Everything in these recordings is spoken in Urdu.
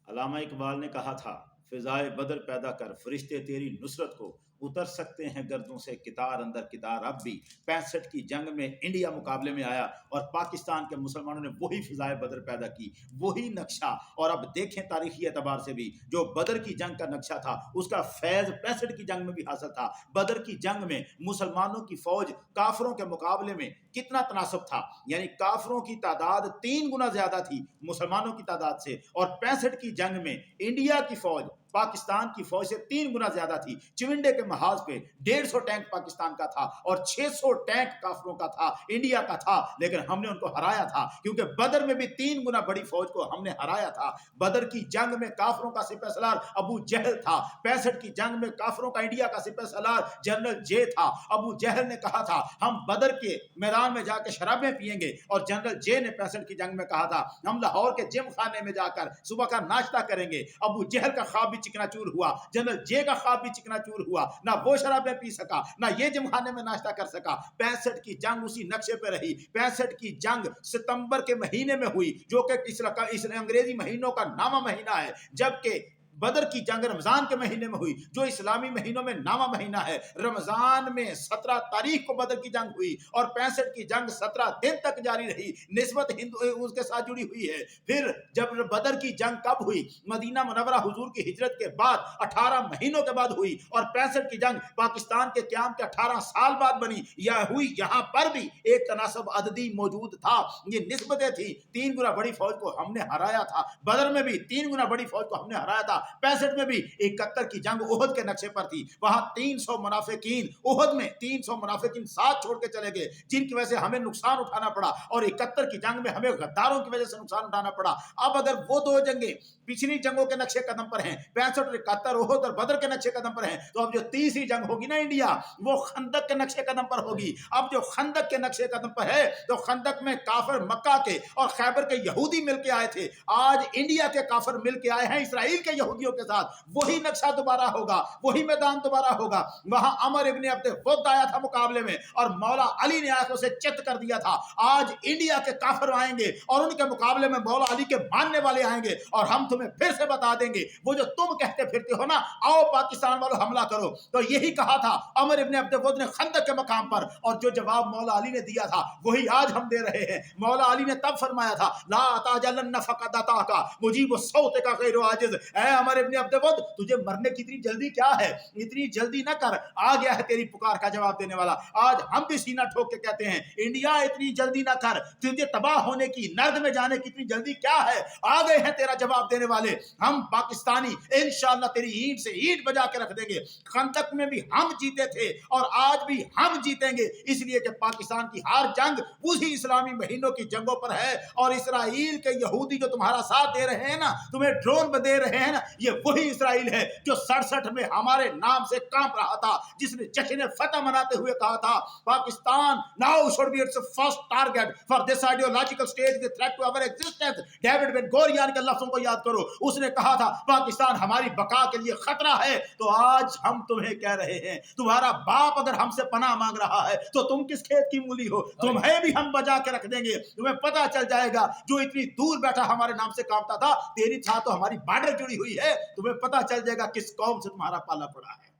علامہ اقبال نے کہا تھا، فضائے بدر پیدا کر فرشتے تیری نصرت کو اتر سکتے ہیں گردوں سے کتار اندر کتار اب بھی۔ 65 کی جنگ میں انڈیا مقابلے میں آیا اور پاکستان کے مسلمانوں نے وہی فضائے بدر پیدا کی، وہی نقشہ۔ اور اب دیکھیں تاریخی اعتبار سے بھی جو بدر کی جنگ کا نقشہ تھا اس کا فیض 65 کی جنگ میں بھی حاصل تھا۔ بدر کی جنگ میں مسلمانوں کی فوج کافروں کے مقابلے میں کتنا تناسب تھا، یعنی کافروں کی تعداد 3 گنا زیادہ تھی مسلمانوں کی تعداد سے، اور 65 کی جنگ میں انڈیا کی فوج پاکستان کی فوج سے 3 گنا زیادہ تھی۔ چونڈے کے محاذ پہ 150 ٹینک پاکستان کا تھا اور 600 ٹینک کافروں کا تھا، انڈیا کا تھا، لیکن ہم نے ان کو ہرایا تھا کیونکہ بدر میں بھی 3 گنا بڑی فوج کو ہم نے ہرایا تھا۔ بدر کی جنگ میں کافروں کا سپہ سالار ابو جہل تھا، 65 کی جنگ میں کافروں کا انڈیا کا سپہ سالار جنرل جے تھا۔ ابو جہل نے کہا تھا ہم بدر کے میدان میں جا کے شرابیں پیئیں گے، اور جنرل جے نے 65 کی جنگ میں کہا تھا ہم لاہور کے جم خانے میں جا کر صبح کا ناشتہ کریں گے۔ ابو جہل کا خواب بھی چکنا چور ہوا، جنرل جے کا خواب بھی چکنا چور ہوا، نہ وہ شرابیں پی سکا نہ یہ جم خانے میں ناشتہ کر سکا۔ 65 کی جنگ اسی نقشے پہ رہی۔ 65 کی جنگ ستمبر کے مہینے میں ہوئی جو کہ اس انگریزی مہینوں کا نامہ مہینہ ہے، جبکہ بدر کی جنگ رمضان کے مہینے میں ہوئی جو اسلامی مہینوں میں نامہ مہینہ ہے۔ رمضان میں 17 تاریخ کو بدر کی جنگ ہوئی اور 65 کی جنگ 17 دن تک جاری رہی، نسبت اس کے ساتھ جڑی ہوئی ہے۔ پھر جب بدر کی جنگ کب ہوئی؟ مدینہ منورہ حضور کی ہجرت کے بعد 18 مہینوں کے بعد ہوئی، اور 65 کی جنگ پاکستان کے قیام کے 18 سال بعد بنی یا ہوئی۔ یہاں پر بھی ایک تناسب عددی موجود تھا، یہ نسبتیں تھی۔ 3 گنا بڑی فوج کو ہم نے ہرایا تھا، بدر میں بھی 3 گنا بڑی فوج کو ہم نے ہرایا تھا۔ 65 میں بھی 71 کی جنگ احد کے نقشے پر تھی، وہاں 300 منافقین احد میں 300 منافقین ساتھ چھوڑ کے چلے گئے جن کی وجہ سے ہمیں نقصان اٹھانا پڑا، اور 71 کی جنگ میں ہمیں غداروں کی وجہ سے نقصان اٹھانا پڑا۔ اب اگر وہ دو جنگیں پچھلی جنگوں کے نقشے قدم پر ہیں، 65 اور 71 احد اور بدر کے نقشے قدم پر ہیں، تو اب جو تیسری جنگ ہوگی نا انڈیا، وہ خندق کے نقشے قدم پر ہوگی۔ اب جو خندق کے نقشے قدم پر ہے تو خندق میں کافر مکہ کے اور خیبر کے یہودی مل کے آئے تھے، آج انڈیا کے کافر مل کے آئے ہیں اسرائیل کے یہودیوں کے ساتھ۔ وہی نقشہ دوبارہ ہوگا، وہی میدان دوبارہ ہوگا۔ وہاں عمر ابن عبد ود آیا تھا مقابلے میں اور مولا علی نے آنکھوں سے چت کر دیا تھا۔ آج انڈیا کے کافر آئیں گے اور ان کے مقابلے میں مولا علی کے ماننے والے آئیں گے، اور ہم تمہیں پھر سے بتا دیں گے وہ جو تم کہتے پھرتے ہو نا آؤ پاکستان والوں حملہ کرو، تو یہی کہا تھا عمر ابن عبد ود نے خندق کے مقام پر، اور جو جواب مولا علی نے دیا تھا وہی آج ہم دے رہے ہیں۔ مولا علی نے تب فرمایا تھا لا تاجلن فقد اتاکا مجیب الصوت کا غیر عاجز، اے عمر ابن عبد ود تجھے مرنے کی اتنی جلدی کیا ہے؟ اتنی جلدی نہ کر، آ گیا ہے تیری پکار کا جواب دینے والا۔ آج ہم بھی سینہ ٹھوک کے کہتے ہیں انڈیا اتنی جلدی نہ کر، تجھے تباہ ہونے کی نرد میں جانے کی اتنی جلدی کیا ہے؟ آ گئے ہیں تیرا جواب دینے والے۔ ہم پاکستانی انشاءاللہ تیری اینٹ سے اینٹ بجا کے رکھ دیں گے۔ خندق میں بھی ہم جیتے تھے اور آج بھی ہم جیتیں گے، اس لیے کہ پاکستان کی ہر جنگ اسی اسلامی مہینوں کی جنگوں پر ہے، اور اسرائیل کے یہودی جو تمہارا ساتھ دے رہے ہیں نا، تمہیں ڈرون دے رہے ہیں نا، یہ وہی اسرائیل ہے جو 67 میں ہمارے نام سے کانپ رہا تھا، جس نے جشن فتح مناتے ہوئے کہا تھا Pakistan now should be its first target for this ideological stage the threat to our existence۔ David Ben Gurion کے لفظوں کو یاد کرو، اس نے کہا تھا پاکستان ہماری بقا کے لیے خطرہ ہے۔ تو آج ہم تمہیں کہہ رہے ہیں تمہارا باپ اگر ہم سے پناہ مانگ رہا ہے تو تم کس کھیت کی مولی ہو؟ تمہیں بھی ہم بجا کے رکھ دیں گے، تمہیں پتہ چل جائے گا جو اتنی دور بیٹھا ہمارے نام سے کانپتا تھا تیری تھا تو ہماری بارڈر جڑی ہوئی ہے، تمہیں پتہ چل جائے گا کس قوم سے تمہارا پالا پڑا ہے۔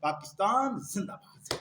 پاکستان زندہ باد۔